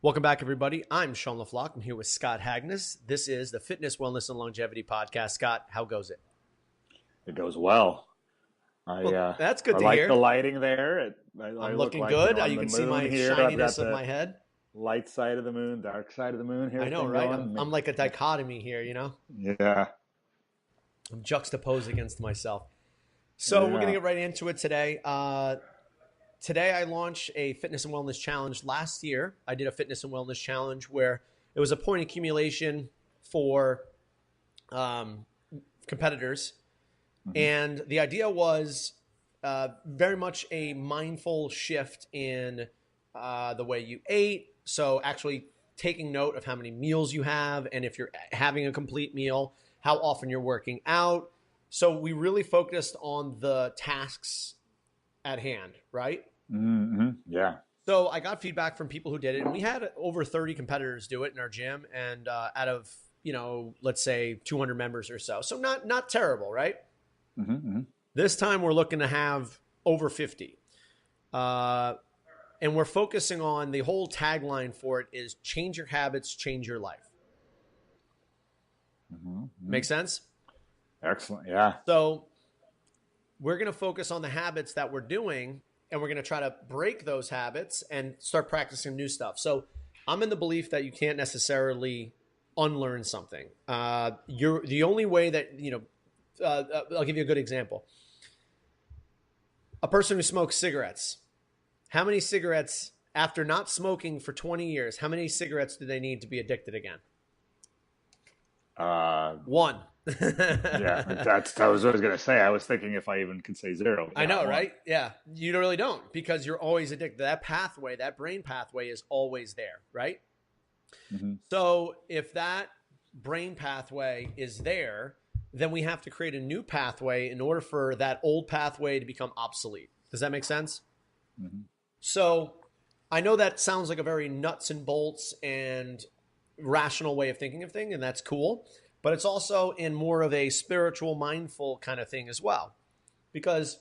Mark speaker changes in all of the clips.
Speaker 1: Welcome back, everybody. I'm Sean LaFlock. I'm here with Scott Hagnes. This is the Fitness, Wellness, and Longevity Podcast. Scott, how goes it?
Speaker 2: It goes well.
Speaker 1: That's good
Speaker 2: I
Speaker 1: to
Speaker 2: like
Speaker 1: hear.
Speaker 2: the lighting there.
Speaker 1: I'm looking good. You can see my shininess of my head.
Speaker 2: Light side of the moon, dark side of the moon here.
Speaker 1: I know, right? I'm like a dichotomy here, you know?
Speaker 2: Yeah.
Speaker 1: I'm juxtaposed against myself. So we're going to get right into it today. Today I launched a fitness and wellness challenge. Last year, I did a fitness and wellness challenge where it was a point accumulation for competitors. Mm-hmm. And the idea was very much a mindful shift in the way you ate. So actually taking note of how many meals you have, and if you're having a complete meal, how often you're working out. So we really focused on the tasks at hand, right?
Speaker 2: Mm-hmm. Yeah.
Speaker 1: So I got feedback from people who did it, and we had over 30 competitors do it in our gym, and out of, let's say 200 members or so. So not terrible, right?
Speaker 2: Mm-hmm. Mm-hmm.
Speaker 1: This time we're looking to have over 50. And we're focusing on the whole tagline for it is change your habits, change your life.
Speaker 2: Mm-hmm. Mm-hmm.
Speaker 1: Make sense?
Speaker 2: Excellent. Yeah.
Speaker 1: So we're going to focus on the habits that we're doing, and we're going to try to break those habits and start practicing new stuff. So I'm in the belief that you can't necessarily unlearn something. You're the only way that, I'll give you a good example. A person who smokes cigarettes, how many cigarettes, after not smoking for 20 years, how many cigarettes do they need to be addicted again? One.
Speaker 2: Yeah, that was what I was going to say. I was thinking if I even could say zero.
Speaker 1: I know, right? Yeah, you really don't, because you're always addicted. That pathway, that brain pathway is always there, right? Mm-hmm. So if that brain pathway is there, then we have to create a new pathway in order for that old pathway to become obsolete. Does that make sense? Mm-hmm. So I know that sounds like a very nuts and bolts and rational way of thinking of things, and that's cool. But it's also in more of a spiritual, mindful kind of thing as well. Because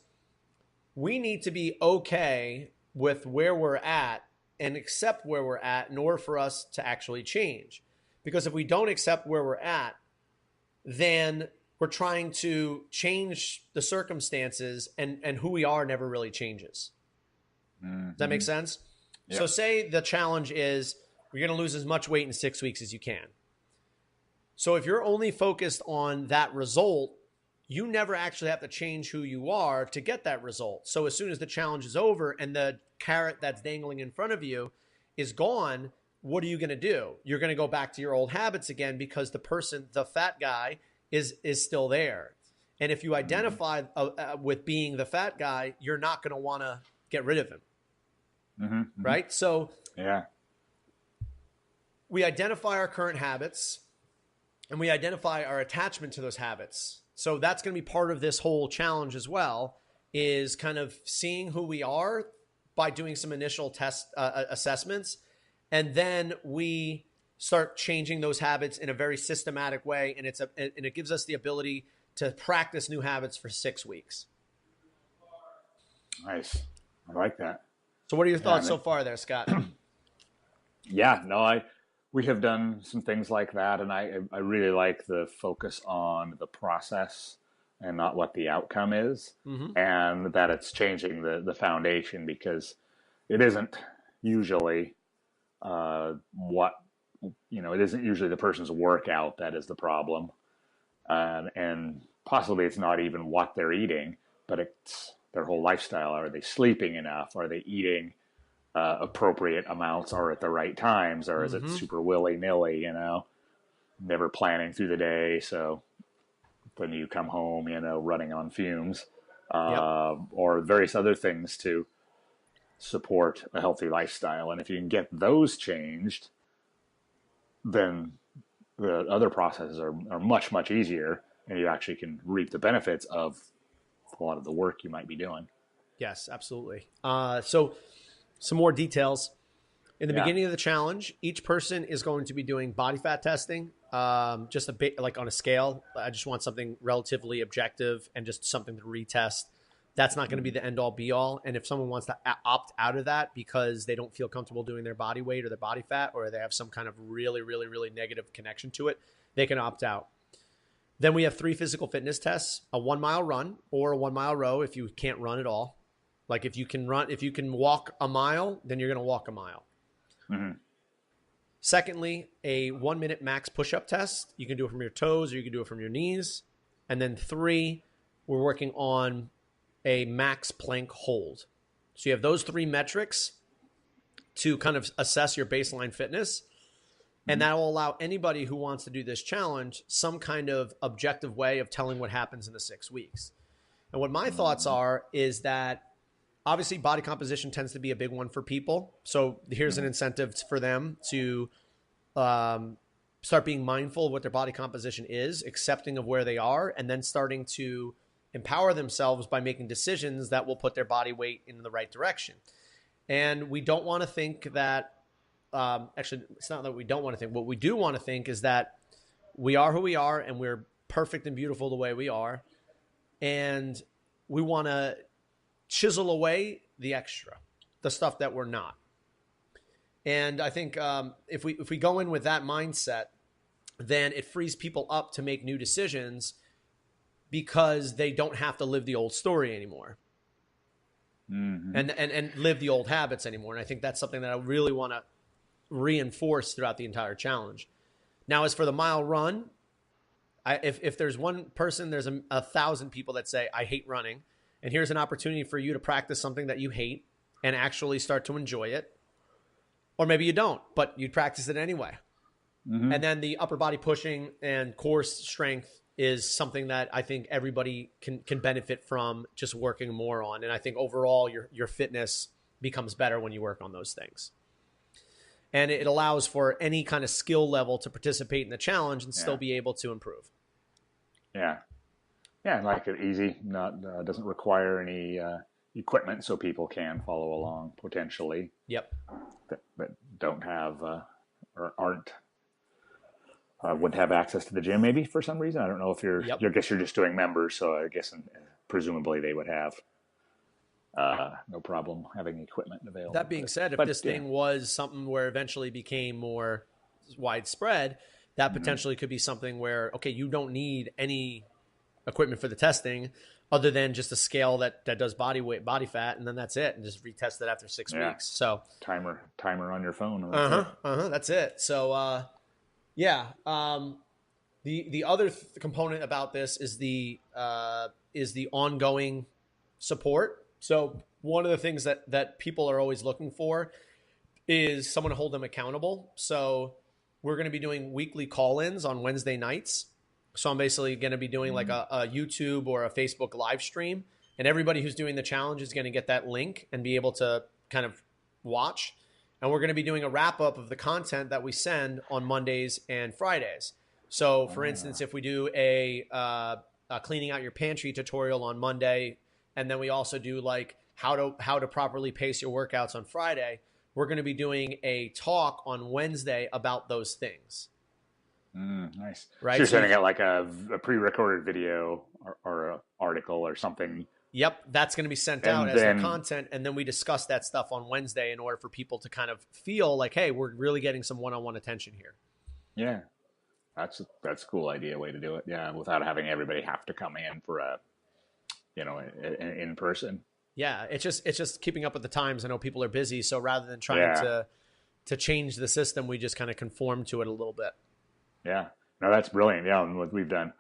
Speaker 1: we need to be okay with where we're at and accept where we're at in order for us to actually change. Because if we don't accept where we're at, then we're trying to change the circumstances, and who we are never really changes. Mm-hmm. Does that make sense? Yeah. So say the challenge is you're going to lose as much weight in 6 weeks as you can. So if you're only focused on that result, you never actually have to change who you are to get that result. So as soon as the challenge is over and the carrot that's dangling in front of you is gone, what are you going to do? You're going to go back to your old habits again, because the fat guy is still there. And if you identify with being the fat guy, you're not going to want to get rid of him. Mm-hmm. Right? So
Speaker 2: yeah,
Speaker 1: we identify our current habits, and we identify our attachment to those habits. So that's going to be part of this whole challenge as well, is kind of seeing who we are by doing some initial test assessments. And then we start changing those habits in a very systematic way. And it gives us the ability to practice new habits for 6 weeks.
Speaker 2: Nice. I like that.
Speaker 1: So what are your thoughts so far there, Scott?
Speaker 2: Yeah, no, we have done some things like that, and I really like the focus on the process and not what the outcome is, mm-hmm. and that it's changing the foundation, because it isn't usually it isn't usually the person's workout that is the problem, and possibly it's not even what they're eating, but it's their whole lifestyle. Are they sleeping enough? Are they eating appropriate amounts or at the right times, or is it super willy-nilly, never planning through the day, so when you come home, running on fumes, or various other things to support a healthy lifestyle. And if you can get those changed, then the other processes are much, much easier, and you actually can reap the benefits of a lot of the work you might be doing.
Speaker 1: Yes, absolutely. So some more details. In the beginning of the challenge, each person is going to be doing body fat testing, just a bit like on a scale. I just want something relatively objective and just something to retest That's not going to be the end all be all. And if someone wants to opt out of that because they don't feel comfortable doing their body weight or their body fat, or they have some kind of really, really, really negative connection to it, they can opt out. Then we have 3 physical fitness tests, a 1 mile run or a 1 mile row if you can't run at all. Like if you can walk a mile, then you're going to walk a mile. Mm-hmm. Secondly, a 1 minute max push-up test. You can do it from your toes or you can do it from your knees. And then 3, we're working on a max plank hold. So you have those 3 metrics to kind of assess your baseline fitness. And that will allow anybody who wants to do this challenge some kind of objective way of telling what happens in the 6 weeks. And what my thoughts are is that obviously body composition tends to be a big one for people. So here's an incentive for them to start being mindful of what their body composition is, accepting of where they are, and then starting to empower themselves by making decisions that will put their body weight in the right direction. And we don't want to think that, actually, it's not that we don't want to think. What we do want to think is that we are who we are and we're perfect and beautiful the way we are. And we want to chisel away the extra, the stuff that we're not. And I think if we go in with that mindset, then it frees people up to make new decisions because they don't have to live the old story anymore. Mm-hmm. And live the old habits anymore. And I think that's something that I really want to reinforce throughout the entire challenge. Now, as for the mile run, if there's one person, there's 1,000 people that say, I hate running. And here's an opportunity for you to practice something that you hate and actually start to enjoy it. Or maybe you don't, but you practice it anyway. Mm-hmm. And then the upper body pushing and core strength is something that I think everybody can benefit from just working more on. And I think overall your fitness becomes better when you work on those things. And it allows for any kind of skill level to participate in the challenge and still be able to improve. Yeah.
Speaker 2: Yeah, like it easy, doesn't require any equipment, so people can follow along potentially.
Speaker 1: Yep.
Speaker 2: But don't have or aren't wouldn't have access to the gym maybe for some reason. I don't know if I guess you're just doing members, so I guess presumably they would have no problem having equipment available.
Speaker 1: That being said, if this thing was something where eventually became more widespread, that potentially could be something where, okay, you don't need any equipment for the testing other than just a scale that does body weight, body fat, and then that's it, and just retest it after 6 weeks. So
Speaker 2: timer on your phone.
Speaker 1: That's it. So the other component about this is the ongoing support. So one of the things that people are always looking for is someone to hold them accountable. So we're going to be doing weekly call-ins on Wednesday nights. So I'm basically going to be doing like a YouTube or a Facebook live stream, and everybody who's doing the challenge is going to get that link and be able to kind of watch. And we're going to be doing a wrap up of the content that we send on Mondays and Fridays. So for instance, if we do a cleaning out your pantry tutorial on Monday, and then we also do like how to properly pace your workouts on Friday, we're going to be doing a talk on Wednesday about those things.
Speaker 2: Nice.
Speaker 1: Right.
Speaker 2: So you're sending out like a pre-recorded video or an article or something.
Speaker 1: Yep. That's going to be sent out as the content. And then we discuss that stuff on Wednesday in order for people to kind of feel like, hey, we're really getting some one-on-one attention here.
Speaker 2: Yeah. That's a cool idea, way to do it. Yeah. Without having everybody have to come in for in person.
Speaker 1: Yeah. It's just keeping up with the times. I know people are busy. So rather than trying to change the system, we just kind of conform to it a little bit.
Speaker 2: Yeah, no, that's brilliant. Yeah, and we've done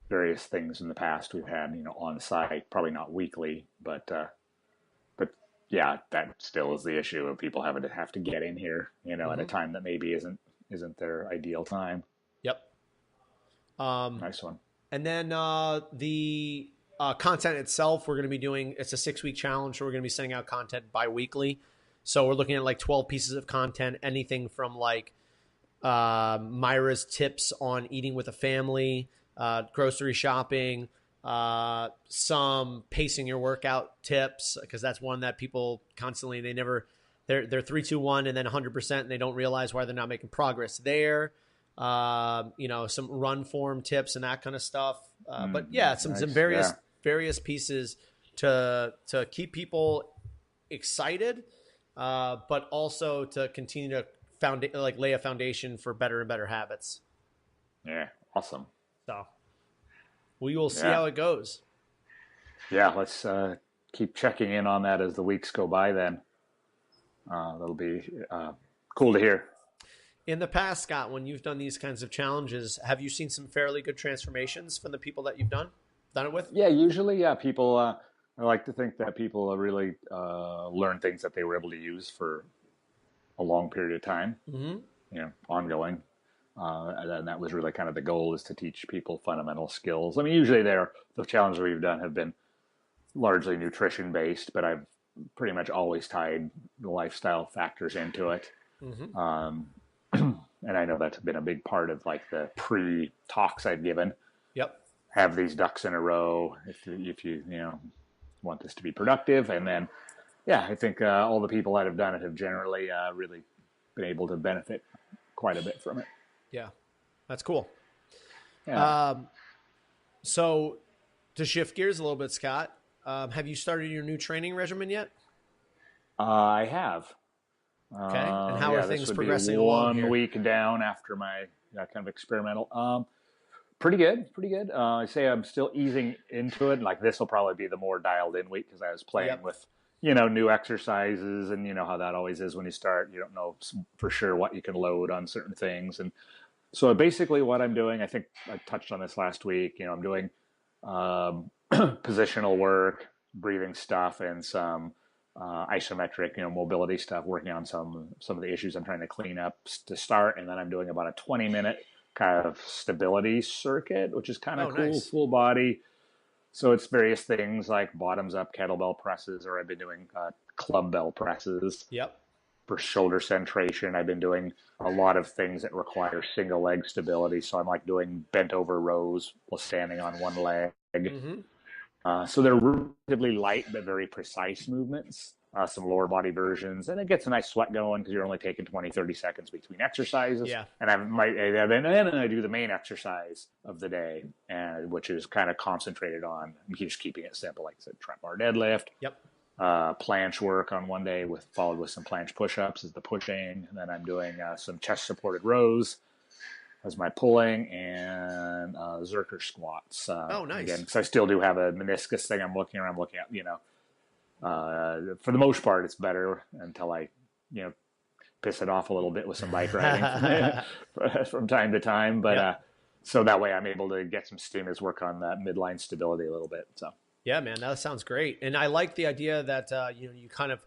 Speaker 2: various things in the past. We've had, on site, probably not weekly, but yeah, that still is the issue of people having to get in here, at a time that maybe isn't their ideal time.
Speaker 1: Yep.
Speaker 2: Nice one.
Speaker 1: And then the content itself, we're going to be doing. It's a 6-week challenge, so we're going to be sending out content bi-weekly. So we're looking at like 12 pieces of content, anything from like Myra's tips on eating with a family, grocery shopping, some pacing your workout tips, because that's one that people constantly, they're 3-2-1 and then 100% and they don't realize why they're not making progress there. Some run form tips and that kind of stuff. But yeah, some various pieces to keep people excited, but also to continue to lay a foundation for better and better habits.
Speaker 2: Yeah, awesome.
Speaker 1: So we will see how it goes.
Speaker 2: Yeah, let's keep checking in on that as the weeks go by then. That'll be cool to hear.
Speaker 1: In the past, Scott, when you've done these kinds of challenges, have you seen some fairly good transformations from the people that you've done it with?
Speaker 2: Yeah, usually, people, I like to think that people really learn things that they were able to use for a long period of time, ongoing. And that was really kind of the goal, is to teach people fundamental skills. I mean, usually the challenges we've done have been largely nutrition based, but I've pretty much always tied the lifestyle factors into it. And I know that's been a big part of like the pre-talks I've given.
Speaker 1: Yep.
Speaker 2: Have these ducks in a row if you want this to be productive. And then, I think all the people that have done it have generally really been able to benefit quite a bit from it.
Speaker 1: Yeah, that's cool.
Speaker 2: Yeah.
Speaker 1: So to shift gears a little bit, Scott, have you started your new training regimen yet?
Speaker 2: I have.
Speaker 1: Okay. And how are things progressing
Speaker 2: be
Speaker 1: along here?
Speaker 2: 1 week down after my kind of experimental. Pretty good. I say I'm still easing into it. Like, this will probably be the more dialed in week, because I was playing with, new exercises, and you know how that always is when you start. You don't know for sure what you can load on certain things. And so basically what I'm doing, I think I touched on this last week, I'm doing positional work, breathing stuff, and some isometric, mobility stuff, working on some of the issues I'm trying to clean up to start. And then I'm doing about a 20-minute kind of stability circuit, which is kind of cool,
Speaker 1: nice.
Speaker 2: Full body. So it's various things like bottoms up kettlebell presses, or I've been doing club bell presses.
Speaker 1: Yep.
Speaker 2: For shoulder centration, I've been doing a lot of things that require single leg stability. So I'm like doing bent over rows while standing on one leg. So they're relatively light but very precise movements, some lower body versions, and it gets a nice sweat going because you're only taking 20, 30 seconds between exercises.
Speaker 1: Yeah.
Speaker 2: And then I do the main exercise of the day, which is kind of concentrated on, I'm just keeping it simple, like I said, trap bar deadlift.
Speaker 1: Yep.
Speaker 2: Planche work on one day followed with some planche push-ups is the pushing. And then I'm doing some chest supported rows as my pulling, and Zercher squats.
Speaker 1: Nice.
Speaker 2: Again, because I still do have a meniscus thing I'm looking at, for the most part, it's better until I, piss it off a little bit with some bike riding from time to time. But so that way I'm able to get some stimulus, work on that midline stability a little bit. So. Yeah,
Speaker 1: man, that sounds great. And I like the idea that, you kind of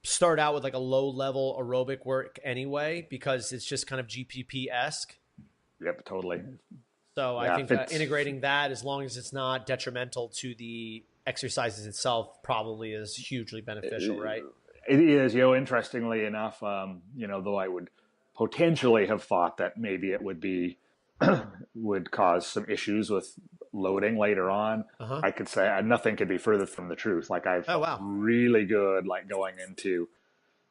Speaker 1: start out with like a low level aerobic work anyway, because it's just kind of GPP-esque.
Speaker 2: Yep, totally.
Speaker 1: So I think integrating that, as long as it's not detrimental to the exercises itself, probably is hugely beneficial, right?
Speaker 2: It is, interestingly enough, though I would potentially have thought that maybe it would cause some issues with loading later on. I could say nothing could be further from the truth. Like, I've really good, like, going into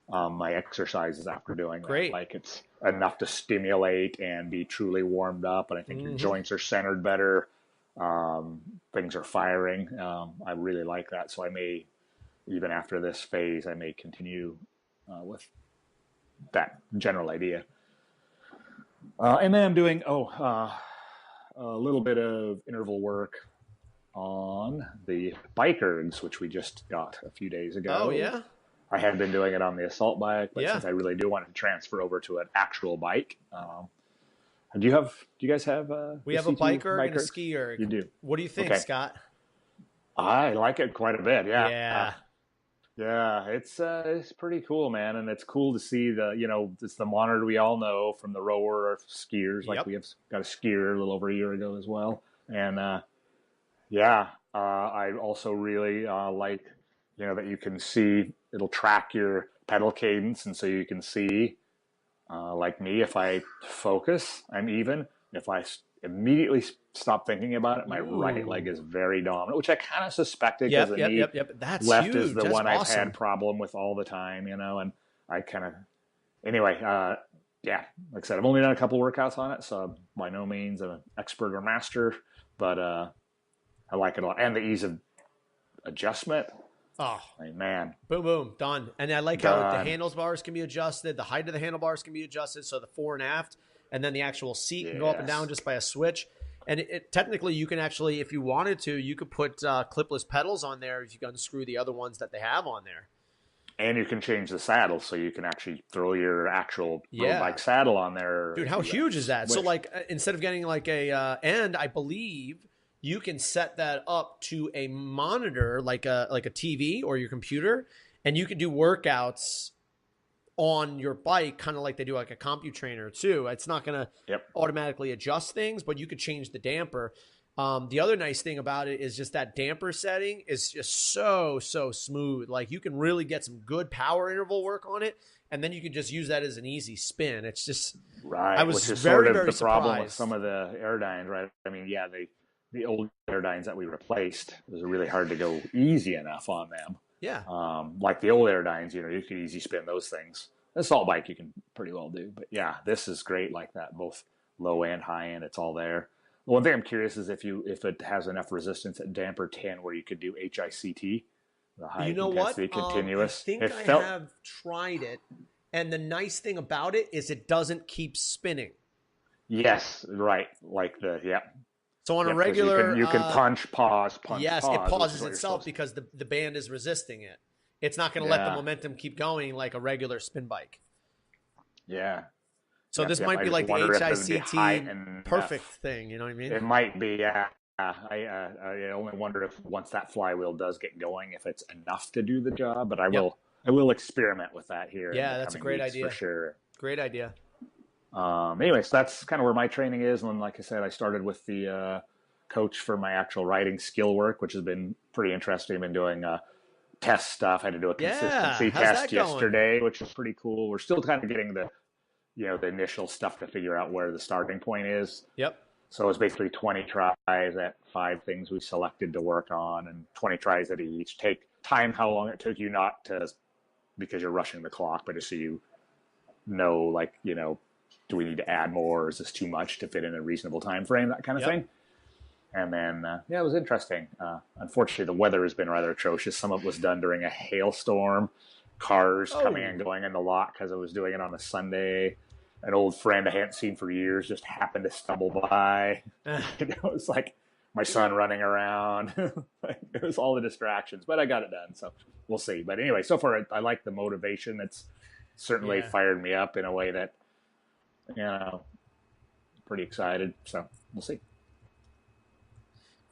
Speaker 2: my exercises after doing that. Like, it's enough to stimulate and be truly warmed up. And I think your joints are centered better. Things are firing. I really like that. So I may, even after this phase, I may continue with that general idea. And then I'm doing, a little bit of interval work on the Bike Ergs, which we just got a few days ago.
Speaker 1: Oh, yeah?
Speaker 2: I had been doing it on the assault bike, but since I really do want to transfer over to an actual bike. Do you guys have
Speaker 1: we have C2 a Bike Erg and a Ski Erg.
Speaker 2: You do.
Speaker 1: What do you think, Scott?
Speaker 2: I like it quite a bit,
Speaker 1: yeah.
Speaker 2: It's pretty cool, man. And it's cool to see it's the monitor we all know from the rower or skiers. Like, we have got a skier a little over a year ago as well. And I also really like, that you can see, it'll track your pedal cadence. And so you can see, like me, if I focus, I'm even. If I immediately stop thinking about it, my right leg is very dominant, which I kind of suspected, because the knee
Speaker 1: That's
Speaker 2: left
Speaker 1: huge.
Speaker 2: is the
Speaker 1: That's
Speaker 2: one
Speaker 1: awesome.
Speaker 2: I've had problem with all the time, and I kind of, anyway, like I said, I've only done a couple workouts on it, so by no means an expert or master, but I like it a lot. And the ease of adjustment.
Speaker 1: Oh,
Speaker 2: Like, man,
Speaker 1: boom, boom, done. And I like how the handlebars can be adjusted. The height of the handlebars can be adjusted. So the fore and aft, and then the actual seat can go up and down just by a switch. And technically, you can actually, if you wanted to, you could put clipless pedals on there. You can unscrew the other ones that they have on there.
Speaker 2: And you can change the saddle, so you can actually throw your actual road bike saddle on there.
Speaker 1: Dude, how huge is that? So, like, instead of getting like and I believe you can set that up to a monitor, like a TV or your computer, and you can do workouts on your bike, kind of like they do like a CompuTrainer too. It's not going to automatically adjust things, but you could change the damper. The other nice thing about it is just that damper setting is just so smooth. Like you can really get some good power interval work on it, and then you can just use that as an easy spin. It's just
Speaker 2: right.
Speaker 1: I was
Speaker 2: which is
Speaker 1: very,
Speaker 2: sort of
Speaker 1: very
Speaker 2: the
Speaker 1: surprised.
Speaker 2: problem with some of the Airdynes, right? I mean, yeah, the old Airdynes that we replaced, it was really hard to go easy enough on them.
Speaker 1: Yeah.
Speaker 2: Like the old Airdynes, you know, you could easy spin those things. The assault bike you can pretty well do, but yeah, this is great like that, both low and high end. It's all there. The one thing I'm curious is if it has enough resistance at damper 10 where you could do HICT, the high intensity continuous.
Speaker 1: I think I have tried it, and the nice thing about it is it doesn't keep spinning.
Speaker 2: Yes, right. Like
Speaker 1: So on a regular,
Speaker 2: you can punch, pause.
Speaker 1: Yes, it pauses itself because the band is resisting it. It's not going to let the momentum keep going like a regular spin bike.
Speaker 2: Yeah.
Speaker 1: So this might be like the HICT perfect thing. You know what I mean?
Speaker 2: It might be. Yeah. I only wonder if once that flywheel does get going, if it's enough to do the job. But I will experiment with that here.
Speaker 1: Yeah, that's a great idea
Speaker 2: for sure.
Speaker 1: Great idea.
Speaker 2: Anyways, that's kind of where my training is. And like I said, I started with the coach for my actual riding skill work, which has been pretty interesting. I've been doing test stuff. I had to do a consistency test yesterday, which is pretty cool. We're still kind of getting the initial stuff to figure out where the starting point is.
Speaker 1: Yep.
Speaker 2: So it's basically 20 tries at 5 things we selected to work on, and 20 tries at each. Take time how long it took you, not to because you're rushing the clock, but just so you know, like, do we need to add more, or is this too much to fit in a reasonable time frame, that kind of thing. And then, it was interesting. Unfortunately, the weather has been rather atrocious. Some of it was done during a hailstorm, cars coming and going in the lot because I was doing it on a Sunday. An old friend I hadn't seen for years just happened to stumble by. It was like my son running around. It was all the distractions, but I got it done. So we'll see. But anyway, so far I like the motivation. It's certainly fired me up in a way that, pretty excited. So we'll see.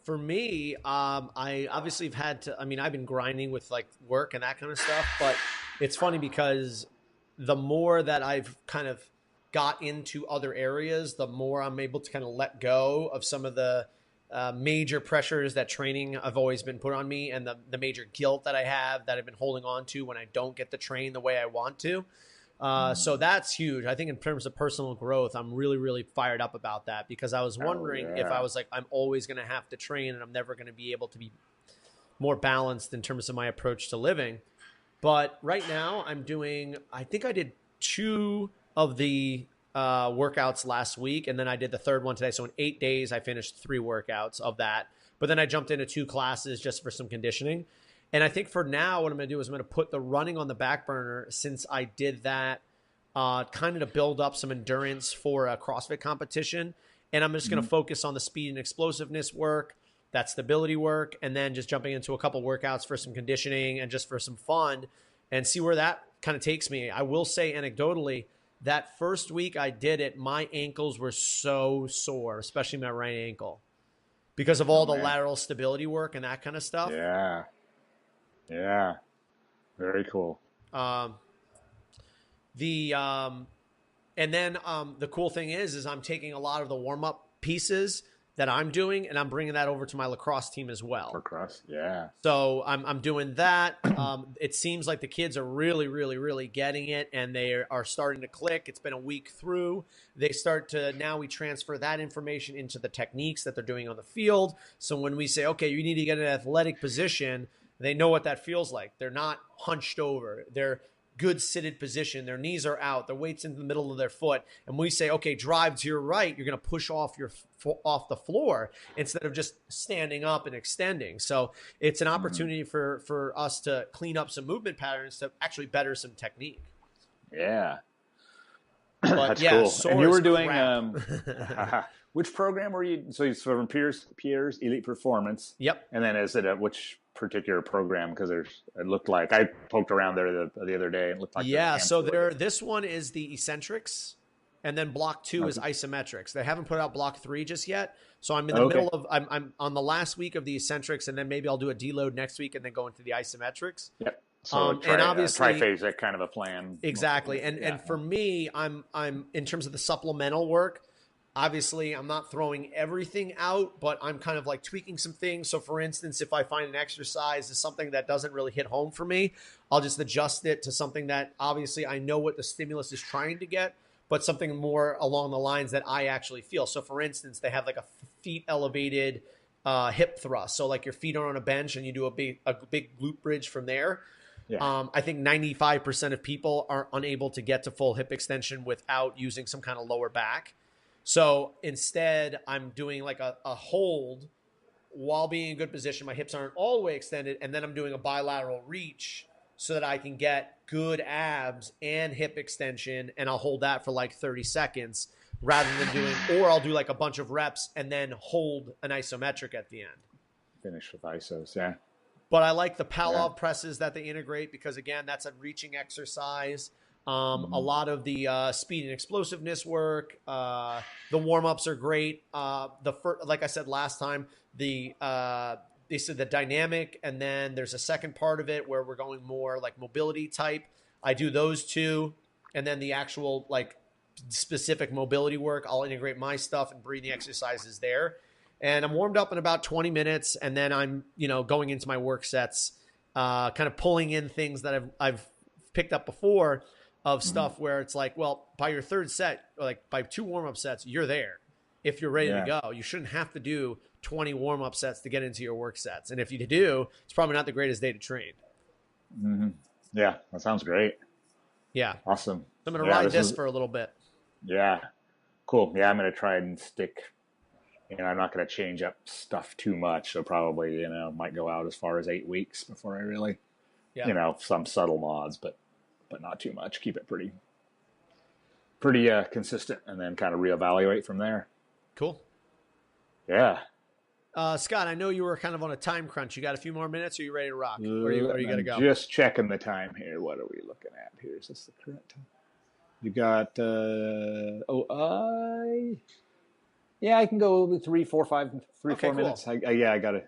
Speaker 1: For me, I obviously have had to, I've been grinding with like work and that kind of stuff, but it's funny because the more that I've kind of got into other areas, the more I'm able to kind of let go of some of the major pressures that training have always been put on me, and the major guilt that I have that I've been holding on to when I don't get to train the way I want to. So that's huge. I think in terms of personal growth, I'm really, really fired up about that, because I was wondering if I was like, I'm always going to have to train and I'm never going to be able to be more balanced in terms of my approach to living. But right now I'm doing, I think I did 2 of the workouts last week, and then I did the 3rd one today. So in 8 days, I finished 3 workouts of that. But then I jumped into 2 classes just for some conditioning. And I think for now, what I'm going to do is I'm going to put the running on the back burner, since I did that kind of to build up some endurance for a CrossFit competition. And I'm just going to focus on the speed and explosiveness work, that stability work, and then just jumping into a couple workouts for some conditioning and just for some fun, and see where that kind of takes me. I will say anecdotally, that first week I did it, my ankles were so sore, especially my right ankle, because of all the lateral stability work and that kind of stuff.
Speaker 2: Yeah. Very cool.
Speaker 1: And then the cool thing is I'm taking a lot of the warm-up pieces that I'm doing, and I'm bringing that over to my lacrosse team as well.
Speaker 2: Lacrosse, yeah.
Speaker 1: So I'm doing that. It seems like the kids are really, really, really getting it, and they are starting to click. It's been a week through. They start to, now we transfer that information into the techniques that they're doing on the field. So when we say, okay, you need to get an athletic position, they know what that feels like. They're not hunched over. They're good seated position. Their knees are out, their weight's in the middle of their foot. And we say, okay, drive to your right, you're going to push off off the floor instead of just standing up and extending. So it's an opportunity for us to clean up some movement patterns to actually better some technique.
Speaker 2: Yeah.
Speaker 1: But
Speaker 2: that's cool. And you were doing which program were you? So you're from Pierre's Elite Performance.
Speaker 1: Yep.
Speaker 2: And then is it which particular program? Because it looked like I poked around there the other day. And it looked like
Speaker 1: so this one is the eccentrics, and then block 2 is isometrics. They haven't put out block 3 just yet. So I'm in the middle of I'm on the last week of the eccentrics, and then maybe I'll do a deload next week, and then go into the isometrics.
Speaker 2: Yep. So
Speaker 1: and obviously
Speaker 2: triphasic kind of a plan.
Speaker 1: Exactly. And for me, I'm in terms of the supplemental work, obviously I'm not throwing everything out, but I'm kind of like tweaking some things. So for instance, if I find an exercise is something that doesn't really hit home for me, I'll just adjust it to something that obviously I know what the stimulus is trying to get, but something more along the lines that I actually feel. So for instance, they have like a feet elevated hip thrust. So like your feet are on a bench and you do a big glute bridge from there. Yeah. I think 95% of people are unable to get to full hip extension without using some kind of lower back. So instead, I'm doing like a hold while being in good position. My hips aren't all the way extended. And then I'm doing a bilateral reach so that I can get good abs and hip extension. And I'll hold that for like 30 seconds rather than or I'll do like a bunch of reps and then hold an isometric at the end.
Speaker 2: Finish with isos, yeah.
Speaker 1: But I like the Palov presses that they integrate because, again, that's a reaching exercise. A lot of the speed and explosiveness work. The warm-ups are great. Like I said last time, they said the dynamic, and then there's a second part of it where we're going more like mobility type. I do those two, and then the actual like specific mobility work, I'll integrate my stuff and breathing exercises there. And I'm warmed up in about 20 minutes, and then I'm, going into my work sets, kind of pulling in things that I've picked up before of stuff where it's like, well, by your third set, or like by 2 warm-up sets, you're there. If you're ready to go, you shouldn't have to do 20 warm-up sets to get into your work sets. And if you do, it's probably not the greatest day to train.
Speaker 2: Mm-hmm. Yeah, that sounds great.
Speaker 1: Yeah.
Speaker 2: Awesome.
Speaker 1: So I'm going to ride this for a little bit.
Speaker 2: Yeah. Cool. Yeah, I'm going to try and stick. I'm not going to change up stuff too much. So probably, might go out as far as 8 weeks before I really, some subtle mods, but not too much. Keep it pretty consistent, and then kind of reevaluate from there.
Speaker 1: Cool.
Speaker 2: Yeah.
Speaker 1: Scott, I know you were kind of on a time crunch. You got a few more minutes, or are you ready to rock? Or are you going to go?
Speaker 2: Just checking the time here. What are we looking at here? Is this the correct time? You got, I can go 3, 4, 5, 3, 4 minutes. I got to,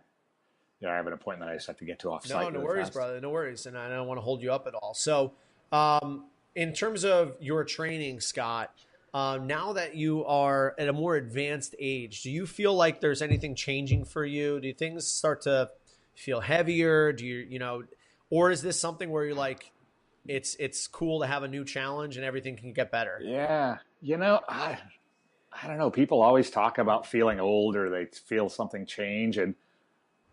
Speaker 2: I have an appointment I just have to get to off-site.
Speaker 1: No worries, brother. No worries. And I don't want to hold you up at all. So in terms of your training, Scott, now that you are at a more advanced age, do you feel like there's anything changing for you? Do things start to feel heavier? Do you, or is this something where you're like, it's cool to have a new challenge and everything can get better?
Speaker 2: Yeah. I don't know. People always talk about feeling old, or they feel something change, and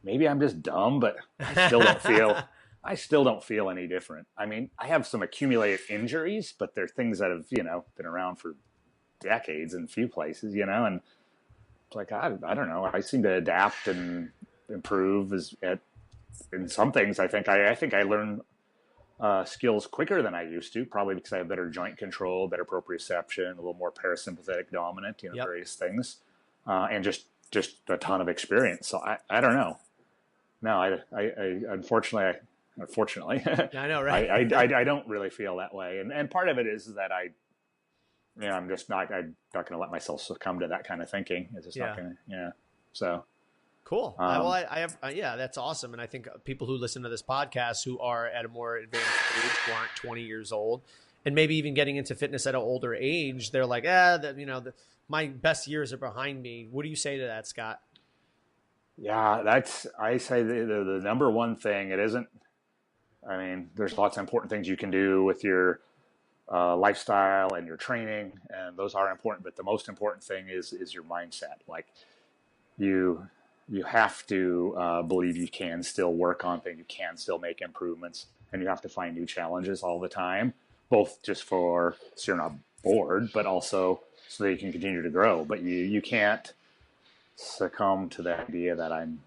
Speaker 2: maybe I'm just dumb, but I still don't feel any different. I mean, I have some accumulated injuries, but they're things that have, been around for decades in a few places, and it's like, I don't know. I seem to adapt and improve in some things. I think I learn skills quicker than I used to, probably because I have better joint control, better proprioception, a little more parasympathetic dominant, various things, and just a ton of experience. So I don't know. No, I unfortunately,
Speaker 1: I know, right?
Speaker 2: I don't really feel that way, and part of it is that I'm not going to let myself succumb to that kind of thinking. It's just not going to, So.
Speaker 1: Cool. I have, that's awesome. And I think people who listen to this podcast who are at a more advanced age, who aren't 20 years old, and maybe even getting into fitness at an older age, they're like, my best years are behind me. What do you say to that, Scott?
Speaker 2: Yeah, I say the number one thing. It isn't. I mean, there's lots of important things you can do with your lifestyle and your training, and those are important. But the most important thing is your mindset. Like you have to believe you can still work on things, you can still make improvements, and you have to find new challenges all the time, both just so you're not bored, but also so that you can continue to grow. But you can't succumb to the idea that I'm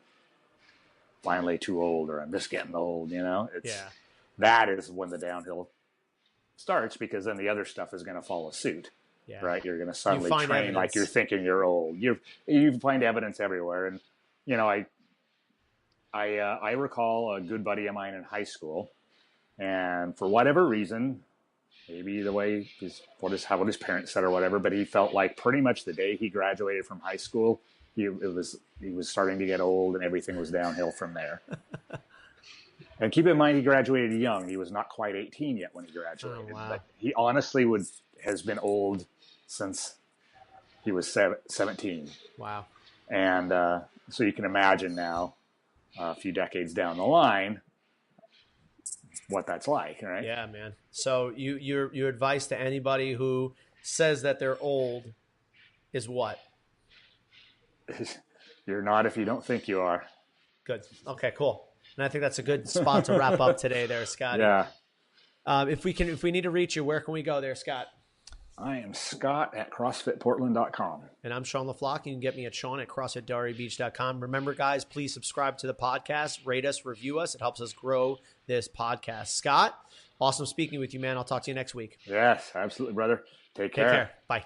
Speaker 2: finally too old or I'm just getting old, That is when the downhill starts, because then the other stuff is going to follow suit. Yeah. Right? You're going to suddenly train evidence. Like you're thinking you're old. You find evidence everywhere. And, I recall a good buddy of mine in high school, and for whatever reason, maybe the way what his parents said or whatever, but he felt like pretty much the day he graduated from high school, he was starting to get old and everything was downhill from there. And keep in mind, he graduated young. He was not quite 18 yet when he graduated. Oh, wow. But he honestly has been old since he was 17.
Speaker 1: Wow.
Speaker 2: And so you can imagine now, a few decades down the line, what that's like, right?
Speaker 1: Yeah, man. So your advice to anybody who says that they're old is what?
Speaker 2: You're not if you don't think you are.
Speaker 1: Good. Okay, cool. And I think that's a good spot to wrap up today there, Scott.
Speaker 2: Yeah.
Speaker 1: If we need to reach you, where can we go there, Scott?
Speaker 2: I am Scott at CrossFitPortland.com.
Speaker 1: And I'm Sean LaFlock. You can get me at Sean at CrossFitDarryBeach.com. Remember, guys, please subscribe to the podcast, rate us, review us. It helps us grow this podcast. Scott, awesome speaking with you, man. I'll talk to you next week.
Speaker 2: Yes, absolutely, brother. Take care.
Speaker 1: Bye.